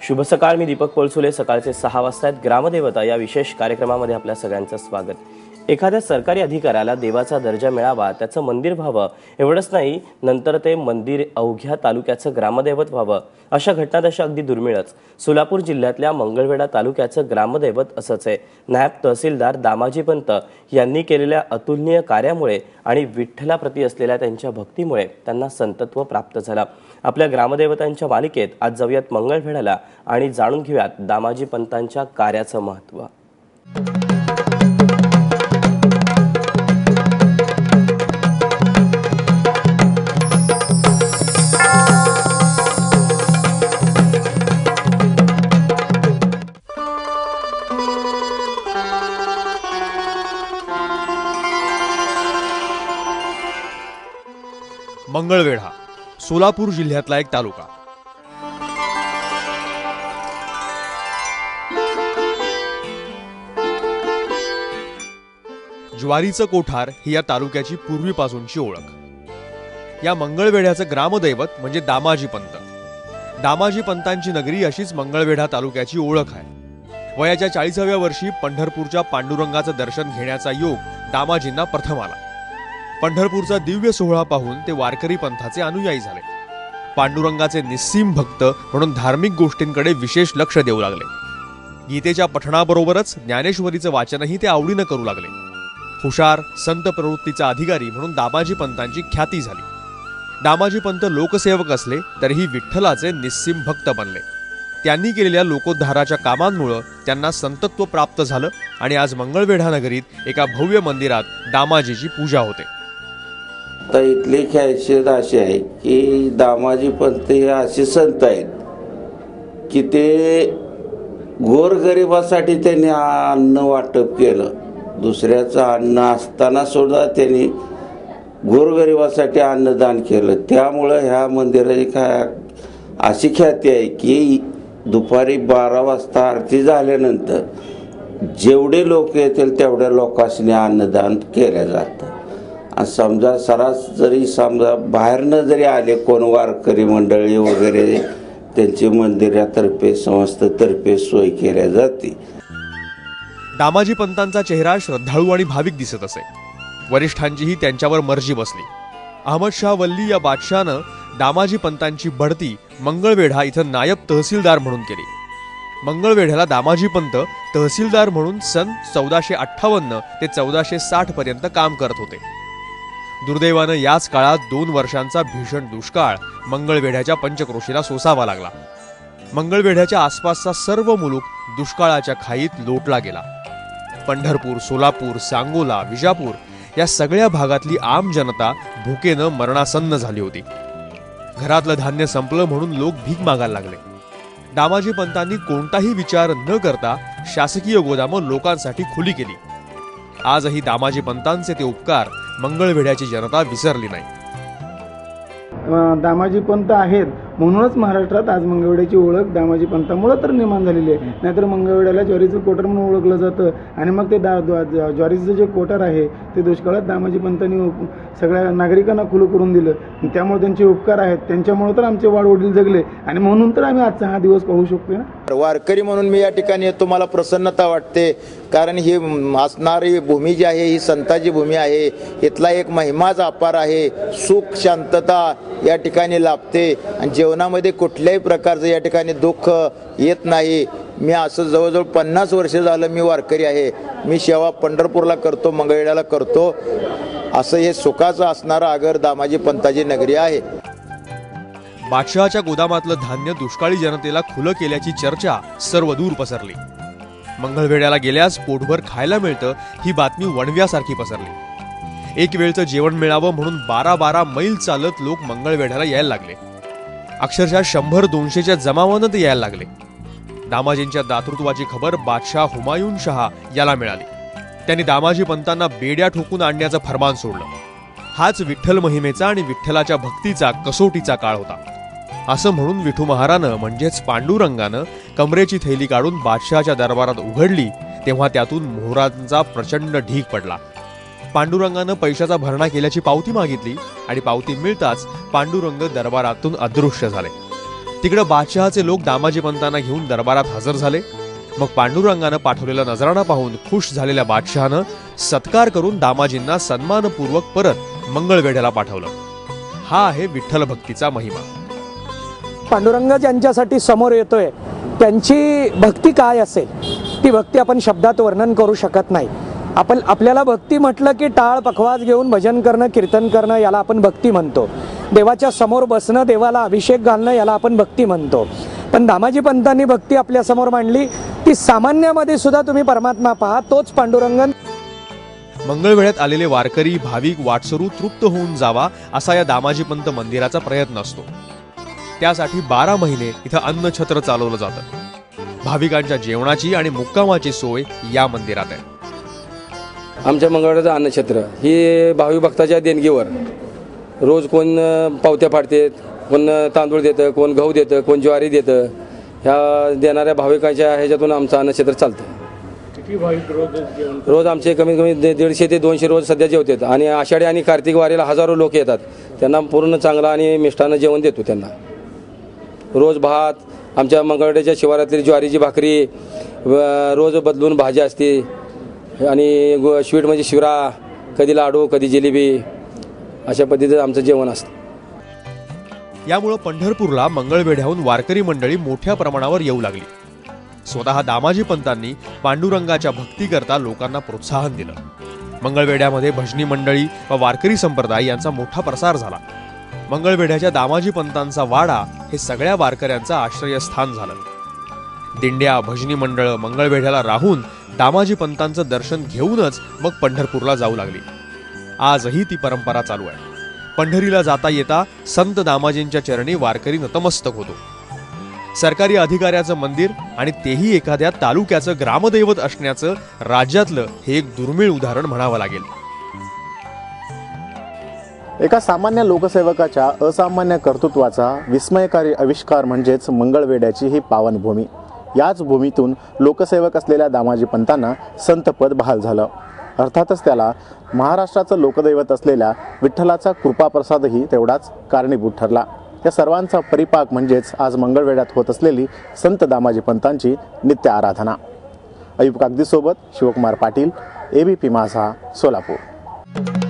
शुभ सकाळ. मी दीपक पळसुले. सकाळचे 6 वाजता ग्रामदेवता या विशेष कार्यक्रमामध्ये आपल्या सगळ्यांचं स्वागत. एखाद्या सरकारी अधिकाऱ्याला देवाचा दर्जा मिळावा, त्याचं मंदिर व्हावं एवढंच नाही, नंतर ते मंदिर अवघ्या तालुक्याचं ग्रामदैवत व्हावं, अशा घटनादशा अगदी दुर्मिळच. सोलापूर जिल्ह्यातल्या मंगळवेढा तालुक्याचं ग्रामदैवत असंच आहे. नायब तहसीलदार दामाजी पंत यांनी केलेल्या अतुलनीय कार्यामुळे आणि विठ्ठलाप्रती असलेल्या त्यांच्या भक्तीमुळे त्यांना संतत्व प्राप्त झालं. आपल्या ग्रामदेवतांच्या मालिकेत आज जाऊयात मंगळवेढ्याला आणि जाणून घेऊयात दामाजी पंतांच्या कार्याचं महत्त्व. मंगळवेढा सोलापूर जिल्ह्यातला एक तालुका. ज्वारीचं कोठार ही या तालुक्याची पूर्वीपासूनची ओळख. या मंगळवेढ्याचं ग्रामदैवत म्हणजे दामाजी पंत. दामाजी पंतांची नगरी अशीच मंगळवेढा तालुक्याची ओळख आहे. वयाच्या 40व्या वर्षी पंढरपूरच्या पांडुरंगाचं दर्शन घेण्याचा योग दामाजींना प्रथम आला. पंढरपूरचा दिव्य सोहळा पाहून ते वारकरी पंथाचे अनुयायी झाले. पांडुरंगाचे निस्सीम भक्त म्हणून धार्मिक गोष्टींकडे विशेष लक्ष देऊ लागले. गीतेच्या पठणाबरोबरच ज्ञानेश्वरीचं वाचनही ते आवडीनं करू लागले. हुशार संत प्रवृत्तीचा अधिकारी म्हणून दामाजी पंतांची ख्याती झाली. दामाजी पंत लोकसेवक असले तरीही विठ्ठलाचे निस्सीम भक्त बनले. त्यांनी केलेल्या लोकोद्धाराच्या कामांमुळे त्यांना संतत्व प्राप्त झालं आणि आज मंगळवेढा नगरीत एका भव्य मंदिरात दामाजीची पूजा होते. तर इथली खासियत अशी आहे की दामाजी पंत हे असे संत आहेत की ते गोरगरिबासाठी त्यांनी अन्न वाटप केलं. दुसऱ्याचं अन्न असताना सुद्धा त्यांनी गोरगरिबासाठी अन्नदान केलं. त्यामुळं ह्या मंदिराची अशी ख्याती आहे की दुपारी 12 वाजता आरती झाल्यानंतर जेवढे लोक येतील तेवढ्या लोकांनी अन्नदान केलं जातं. आणि समजा समजा बाहेरनं जरी आले कोण वारकरी मंडळी वगैरे, त्यांची मंदिरातर्फे संस्थेतर्फे सोय केल्या जाते. दामाजी पंतांचा चेहरा श्रद्धाळू आणि भाविक दिसत असे. वरिष्ठांचीही त्यांच्यावर मर्जी बसली. अहमदशाह वल्ली या बादशाहनं दामाजी पंतांची बढती मंगळवेढा इथं नायब तहसीलदार म्हणून केली. मंगळवेढ्याला दामाजी पंत तहसीलदार म्हणून सन 1458 ते 1460 पर्यंत काम करत होते. दुर्दैवानं याच काळात 2 वर्षांचा भीषण दुष्काळ मंगळवेढ्याच्या पंचक्रोशीला सोसावा लागला. मंगळवेढ्याच्या आसपासचा सर्व मुलूक दुष्काळाच्या खाईत लोटला गेला. पंढरपूर, सोलापूर, सांगोला, विजापूर या सगळ्या भागातली आम जनता भुकेनं मरणासन्न झाली होती. घरातलं धान्य संपलं म्हणून लोक भीक मागायला लागले. दामाजी पंतांनी कोणताही विचार न करता शासकीय गोदामं लोकांसाठी खुली केली. आजही दामाजी पंतांचे ते उपकार मंगळवेढ्याची जनता विसरली नाही. दामाजी पंत आहेत म्हणूनच महाराष्ट्रात आज मंगळवेढ्याची ओळख दामाजी पंतामुळे तर निर्माण झालेली आहे. नाहीतर मंगळवेढ्याला ज्वारीचं कोठार म्हणून ओळखलं जातं आणि मग ते ज्वारीचं जे कोठार आहे ते दुष्काळात दामाजी पंतांनी सगळ्या नागरिकांना खुलं करून दिलं. त्यामुळे त्यांचे उपकार आहेत. त्यांच्यामुळे तर आमचे वाडवडील जगले आणि म्हणून तर आम्ही आजचा हा दिवस पाहू शकतो ना. वारकरी म्हणून मी या ठिकाणी येतो, मला प्रसन्नता वाटते. कारण ही असणारी भूमी जी आहे ही संताची भूमी आहे. इथला एक महिमाच अपार आहे. सुख शांतता या ठिकाणी लाभते आणि जीवनामध्ये कुठल्याही प्रकारचं या ठिकाणी दुःख येत नाही. मी असं जवळजवळ 50 वर्ष झालं मी वारकरी आहे. मी सेवा पंढरपूरला करतो, मंगळवेढ्याला करतो. असं हे सुखाचं असणारं आगर दामाजी पंताची नगरी आहे. बादशहाच्या गोदामातलं धान्य दुष्काळी जनतेला खुलं केल्याची चर्चा सर्वदूर पसरली. मंगळवेढ्याला गेल्यास पोटभर खायला मिळतं ही बातमी वणव्यासारखी पसरली. एक वेळचं जेवण मिळावं म्हणून 12-12 मैल चालत लोक मंगळवेढ्याला यायला लागले. अक्षरशः 100-200च्या जमावानं ते यायला लागले. दामाजींच्या दातृत्वाची खबर बादशाह हुमायून शहा याला मिळाली. त्यांनी दामाजी पंतांना बेड्या ठोकून आणण्याचं फरमान सोडलं. हाच विठ्ठल महिमेचा आणि विठ्ठलाच्या भक्तीचा कसोटीचा काळ होता. असं म्हणून विठू महारानं म्हणजेच पांडुरंगानं कमरेची थैली काढून बादशहाच्या दरबारात उघडली तेव्हा त्यातून मोहरांचा प्रचंड ढीग पडला. पांडुरंगानं पैशाचा भरणा केल्याची पावती मागितली आणि पावती मिळताच पांडुरंग दरबारातून अदृश्य झाले. तिकडे बादशहाचे लोक दामाजी पंतांना घेऊन दरबारात हजर झाले. मग पांडुरंगानं पाठवलेला नजराणा पाहून खुश झालेल्या बादशहानं सत्कार करून दामाजींना सन्मानपूर्वक परत मंगळवेढ्याला पाठवलं. हा आहे विठ्ठल भक्तीचा महिमा. पांडुरंग ज्यांच्यासाठी समोर येतोय त्यांची भक्ती काय असेल ती भक्ती आपण शब्दात वर्णन करू शकत नाही. आपल्याला भक्ती म्हटलं की टाळ पखवाज घेऊन भजन करणं, कीर्तन करणं याला आपण भक्ती म्हणतो. देवाच्या समोर बसणं, देवाला अभिषेक घालणं याला आपण भक्ती म्हणतो. पण दामाजी पंतांनी भक्ती आपल्या समोर मांडली ती सामान्यामध्ये सुद्धा तुम्ही परमात्मा पहा, तोच पांडुरंग. मंगळवेढ्यात आलेले वारकरी भाविक वाटसरू तृप्त होऊन जावा असा या दामाजी पंत मंदिराचा प्रयत्न असतो. त्यासाठी 12 महिने इथं अन्नछत्र चालवलं जातं. भाविकांच्या जेवणाची आणि मुक्कामाची सोय या मंदिरात आहे. आमच्या मंगळवेढ्याचं अन्नछत्र ही भाविक भक्ताच्या देणगीवर रोज कोण पावत्या फाडते, कोण तांदूळ देतं, कोण गहू देतं, कोण ज्वारी देतं. ह्या देणाऱ्या भाविकांच्या ह्याच्यातून आमचं अन्नछत्र चालतं. रोज आमचे कमीत कमी 150 ते 200 रोज सध्या जेवतात. आणि आषाढी आणि कार्तिक वारीला हजारो लोक येतात. त्यांना पूर्ण चांगलं आणि मिष्टान्न जेवण देतो. त्यांना रोज भात, आमच्या मंगळवेढ्याच्या शिवारातली ज्वारीची भाकरी, रोज बदलून भाजी असते. आणि स्वीट म्हणजे शिरा, कधी लाडू, कधी जिलेबी, अशा पद्धतीचं आमचं जेवण असतं. यामुळं पंढरपूरला मंगळवेढ्याहून वारकरी मंडळी मोठ्या प्रमाणावर येऊ लागली. स्वतः दामाजी पंतांनी पांडुरंगाच्या भक्तीकरता लोकांना प्रोत्साहन दिलं. मंगळवेढ्यामध्ये भजनी मंडळी व वारकरी संप्रदाय यांचा मोठा प्रसार झाला. मंगळवेढ्याच्या दामाजी पंतांचा वाडा हे सगळ्या वारकऱ्यांचं आश्रयस्थान झालं. दिंड्या, भजनी मंडळ मंगळवेढ्याला राहून दामाजी पंतांचं दर्शन घेऊनच मग पंढरपूरला जाऊ लागली. आजही ती परंपरा चालू आहे. पंढरीला जाता येता संत दामाजींच्या चरणी वारकरी नतमस्तक होतो. सरकारी अधिकाऱ्याचं मंदिर आणि तेही एखाद्या तालुक्याचं ग्रामदैवत असण्याचं राज्यातलं हे एक दुर्मिळ उदाहरण म्हणावं लागेल. एका सामान्य लोकसेवकाच्या असामान्य कर्तृत्वाचा विस्मयकारी आविष्कार म्हणजेच मंगळवेढ्याची ही पावनभूमी. याच भूमीतून लोकसेवक असलेल्या दामाजी पंतांना संतपद बहाल झालं. अर्थातच त्याला महाराष्ट्राचं लोकदैवत असलेल्या विठ्ठलाचा कृपाप्रसादही तेवढाच कारणीभूत ठरला. या सर्वांचा परिपाक म्हणजेच आज मंगळवेढ्यात होत असलेली संत दामाजी पंतांची नित्य आराधना. अयूब कागदीसोबत शिवकुमार पाटील, ABP माझा, सोलापूर.